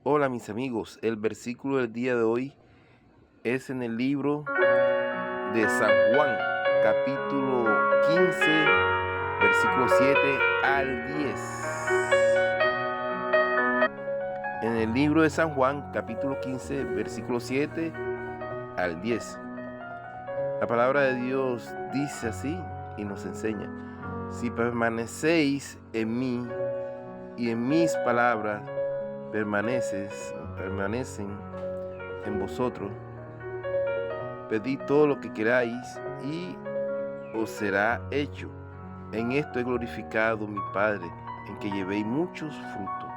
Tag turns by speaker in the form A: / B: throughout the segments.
A: Hola mis amigos, el versículo del día de hoy es en el libro de San Juan, capítulo 15, versículo 7 al 10. En el libro de San Juan, capítulo 15, versículo 7 al 10. La palabra de Dios dice así y nos enseña: si permanecéis en mí y en mis palabras permanecen en vosotros, pedid todo lo que queráis y os será hecho. En esto he glorificado mi Padre, en que llevéis muchos frutos.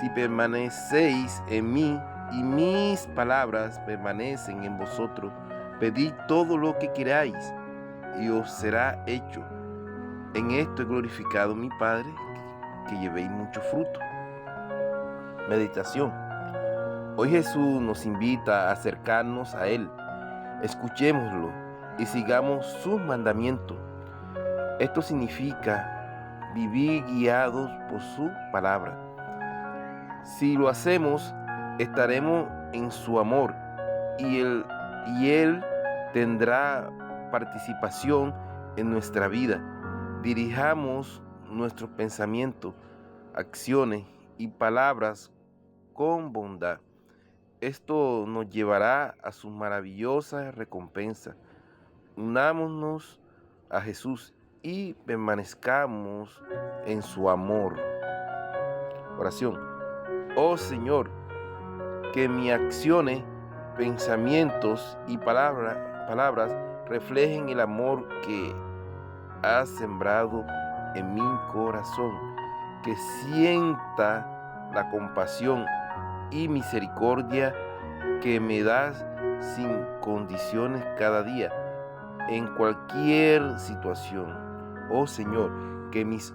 A: Si permanecéis en mí y mis palabras permanecen en vosotros, pedid todo lo que queráis y os será hecho. En esto he glorificado mi Padre, que llevéis mucho fruto. Meditación. Hoy Jesús nos invita a acercarnos a Él. Escuchémoslo y sigamos sus mandamientos. Esto significa vivir guiados por su palabra. Si lo hacemos, estaremos en su amor y Él tendrá participación en nuestra vida. Dirijamos nuestros pensamientos, acciones y palabras con bondad. Esto nos llevará a su maravillosa recompensa. Unámonos a Jesús y permanezcamos en su amor. Oración. Oh Señor, que mis acciones, pensamientos y palabras reflejen el amor que has sembrado en mi corazón, que sienta la compasión y misericordia que me das sin condiciones cada día, en cualquier situación. Oh Señor, que mis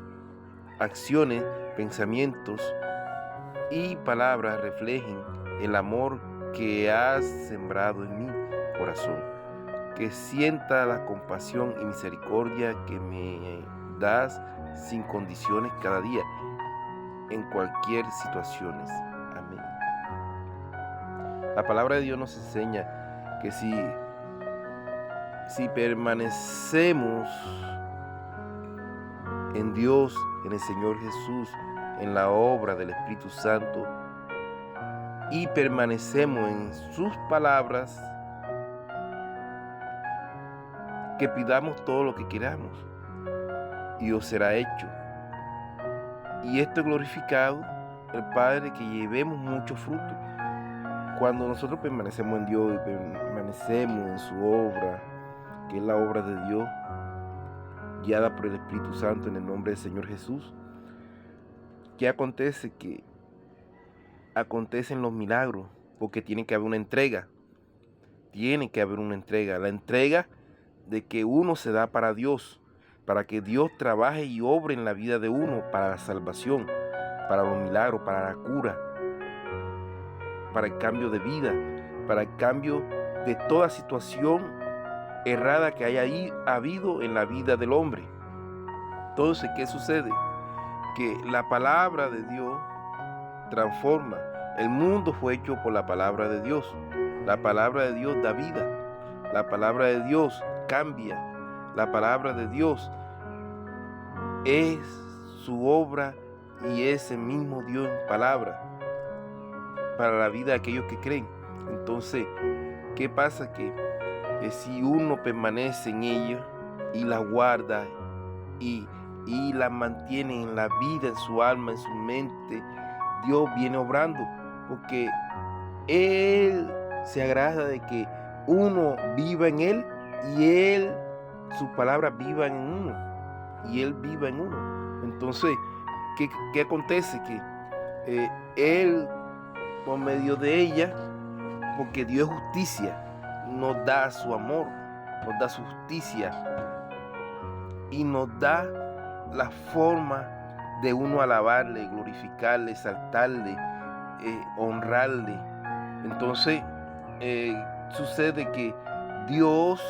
A: acciones, pensamientos y palabras reflejen el amor que has sembrado en mi corazón, que sienta la compasión y misericordia que me das sin condiciones cada día, en cualquier situación. Amén. La palabra de Dios nos enseña que si permanecemos en Dios, en el Señor Jesús, en la obra del Espíritu Santo, y permanecemos en sus palabras, que pidamos todo lo que queramos y os será hecho. Y esto es glorificado el Padre, que llevemos mucho fruto. Cuando nosotros permanecemos en Dios y permanecemos en su obra, que es la obra de Dios, guiada por el Espíritu Santo, en el nombre del Señor Jesús, ¿qué acontece? Que acontecen los milagros, porque tiene que haber una entrega. Tiene que haber una entrega. La entrega de que uno se da para Dios, para que Dios trabaje y obre en la vida de uno, para la salvación, para los milagros, para la cura, para el cambio de vida, para el cambio de toda situación errada que haya habido en la vida del hombre. Entonces, ¿qué sucede? Que la palabra de Dios transforma. El mundo fue hecho por la palabra de Dios. La palabra de Dios da vida. La palabra de Dios cambia. La palabra de Dios es su obra y es el mismo Dios en palabra para la vida de aquellos que creen. Entonces, ¿qué pasa? Que si uno permanece en ella y la guarda y la mantiene en la vida, en su alma, en su mente, Dios viene obrando, porque Él se agrada de que uno viva en Él y su palabra viva en uno y Él viva en uno. Entonces, ¿qué acontece? Que Él, por medio de ella, porque Dios es justicia, nos da su amor, nos da su justicia y nos da la forma de uno alabarle, glorificarle, exaltarle, honrarle. Entonces, sucede que Dios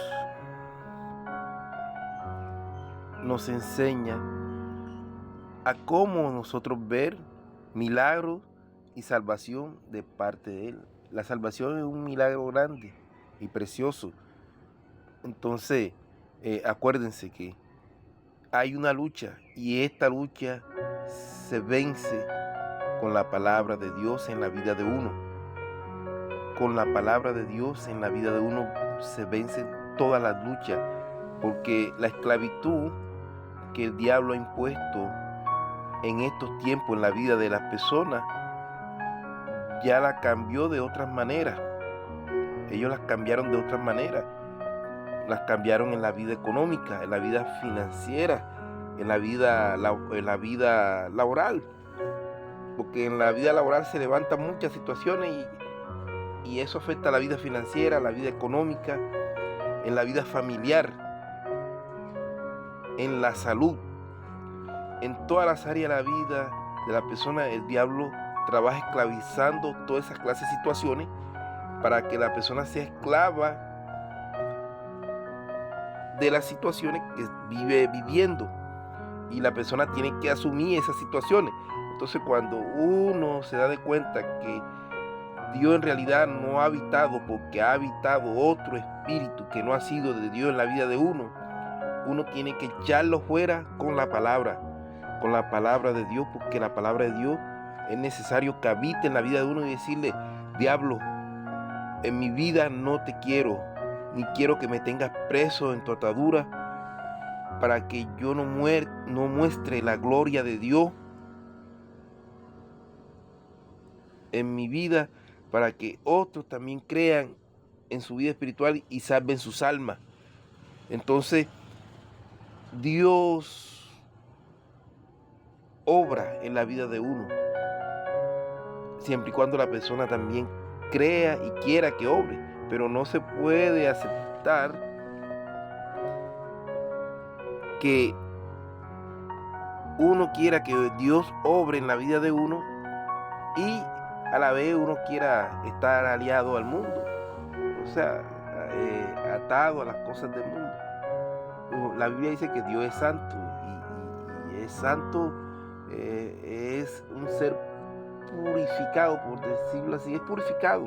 A: nos enseña a cómo nosotros ver milagros y salvación de parte de Él. La salvación es un milagro grande y precioso. Entonces, acuérdense que hay una lucha y esta lucha se vence con la palabra de Dios en la vida de uno. Con la palabra de Dios en la vida de uno se vencen todas las luchas, porque la esclavitud que el diablo ha impuesto en estos tiempos en la vida de las personas ya la cambió de otras maneras. Ellos las cambiaron de otras maneras. Las cambiaron en la vida económica, en la vida financiera, en la vida laboral. Porque en la vida laboral se levantan muchas situaciones y eso afecta a la vida financiera, la vida económica, en la vida familiar, en la salud. En todas las áreas de la vida de la persona, el diablo trabaja esclavizando todas esas clases de situaciones para que la persona sea esclava de las situaciones que vive viviendo, y la persona tiene que asumir esas situaciones. Entonces, cuando uno se da de cuenta que Dios en realidad no ha habitado, porque ha habitado otro espíritu que no ha sido de Dios en la vida de uno, uno tiene que echarlo fuera con la palabra de Dios, porque la palabra de Dios es necesario que habite en la vida de uno y decirle: diablo, en mi vida no te quiero, ni quiero que me tengas preso en tu atadura, para que yo no muestre la gloria de Dios en mi vida, para que otros también crean en su vida espiritual y salven sus almas. Entonces, Dios obra en la vida de uno, siempre y cuando la persona también crea y quiera que obre. Pero no se puede aceptar que uno quiera que Dios obre en la vida de uno y a la vez uno quiera estar aliado al mundo, o sea, atado a las cosas del mundo. La Biblia dice que Dios es santo y es santo, es un ser purificado, por decirlo así, es purificado.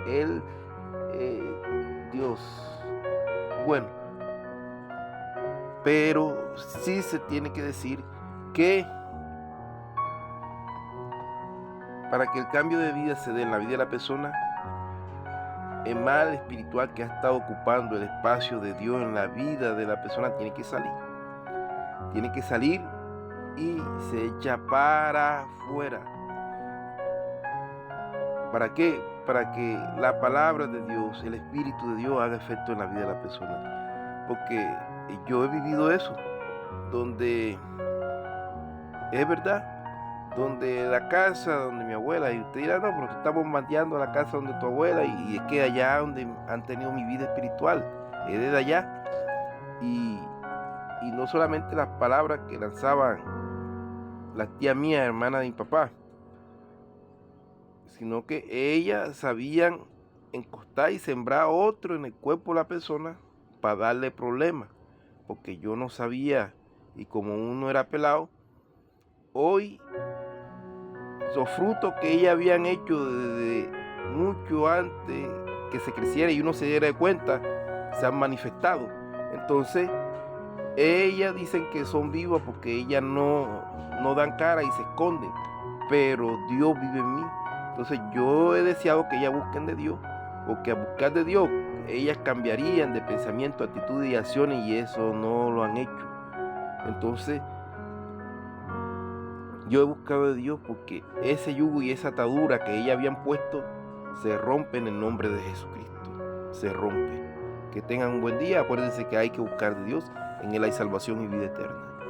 A: Él, Dios, bueno, pero sí se tiene que decir que para que el cambio de vida se dé en la vida de la persona, el mal espiritual que ha estado ocupando el espacio de Dios en la vida de la persona tiene que salir. Tiene que salir y se echa para afuera. ¿Para qué? Para que la palabra de Dios, el Espíritu de Dios haga efecto en la vida de la persona. Porque yo he vivido eso, donde es verdad, donde la casa donde mi abuela, y usted dirá: no, pero te estamos bombardeando la casa donde tu abuela, y es que allá donde han tenido mi vida espiritual, es desde allá. Y no solamente las palabras que lanzaban las tías mías, hermanas de mi papá, sino que ellas sabían encostar y sembrar otro en el cuerpo de la persona para darle problemas, porque yo no sabía, y como uno era pelado, hoy los frutos que ellas habían hecho desde mucho antes que se creciera y uno se diera cuenta, se han manifestado. Entonces, ellas dicen que son vivas porque ellas no dan cara y se esconden, pero Dios vive en mí. Entonces, yo he deseado que ellas busquen de Dios, porque al buscar de Dios, ellas cambiarían de pensamiento, actitud y acciones, y eso no lo han hecho. Entonces, yo he buscado de Dios porque ese yugo y esa atadura que ellas habían puesto se rompe en el nombre de Jesucristo. Se rompe. Que tengan un buen día. Acuérdense que hay que buscar de Dios. En Él hay salvación y vida eterna.